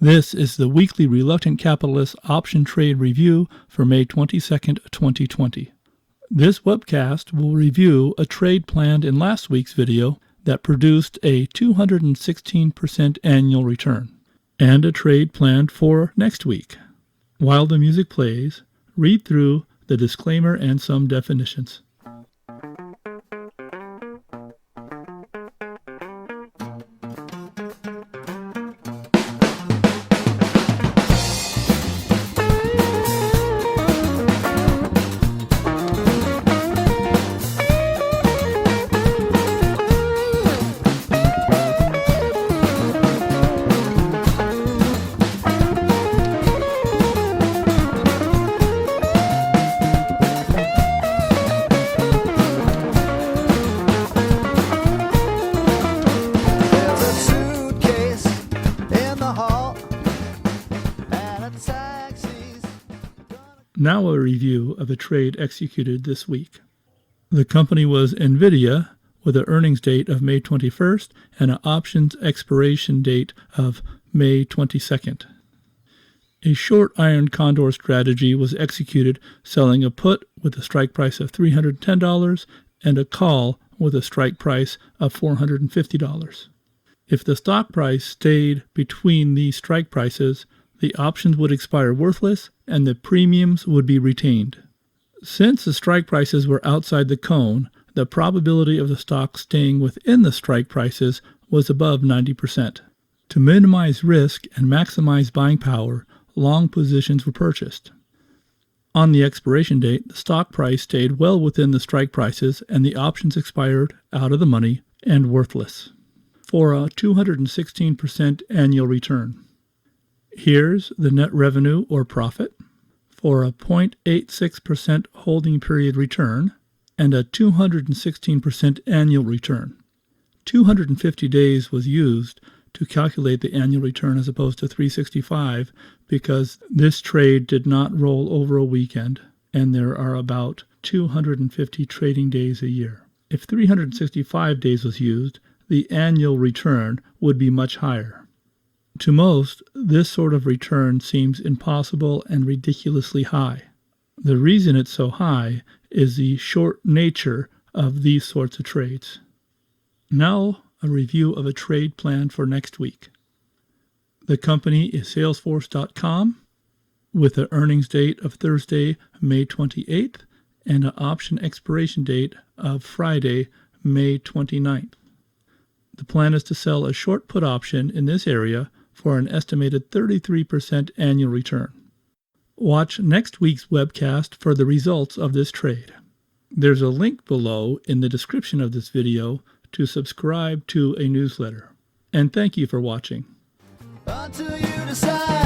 This is the weekly Reluctant Capitalist option trade review for May 22nd, 2020. This webcast will review a trade planned in last week's video that produced a 216% annual return, and a trade planned for next week. While the music plays, read through the disclaimer and some definitions. Now a review of a trade executed this week. The company was NVIDIA with an earnings date of May 21st and an options expiration date of May 22nd. A short iron condor strategy was executed, selling a put with a strike price of $310 and a call with a strike price of $450. If the stock price stayed between these strike prices, the options would expire worthless and the premiums would be retained. Since the strike prices were outside the cone, the probability of the stock staying within the strike prices was above 90%. To minimize risk and maximize buying power, long positions were purchased. On the expiration date, the stock price stayed well within the strike prices and the options expired out of the money and worthless, for a 216% annual return. Here's the net revenue or profit for a 0.86% holding period return and a 216% annual return. 250 days was used to calculate the annual return as opposed to 365 because this trade did not roll over a weekend and there are about 250 trading days a year. If 365 days was used, the annual return would be much higher. To most, this sort of return seems impossible and ridiculously high. The reason it's so high is the short nature of these sorts of trades. Now, a review of a trade planned for next week. The company is Salesforce.com with an earnings date of Thursday, May 28th and an option expiration date of Friday, May 29th. The plan is to sell a short put option in this area for an estimated 33% annual return. Watch next week's webcast for the results of this trade. There's a link below in the description of this video to subscribe to a newsletter. And thank you for watching. Until you decide.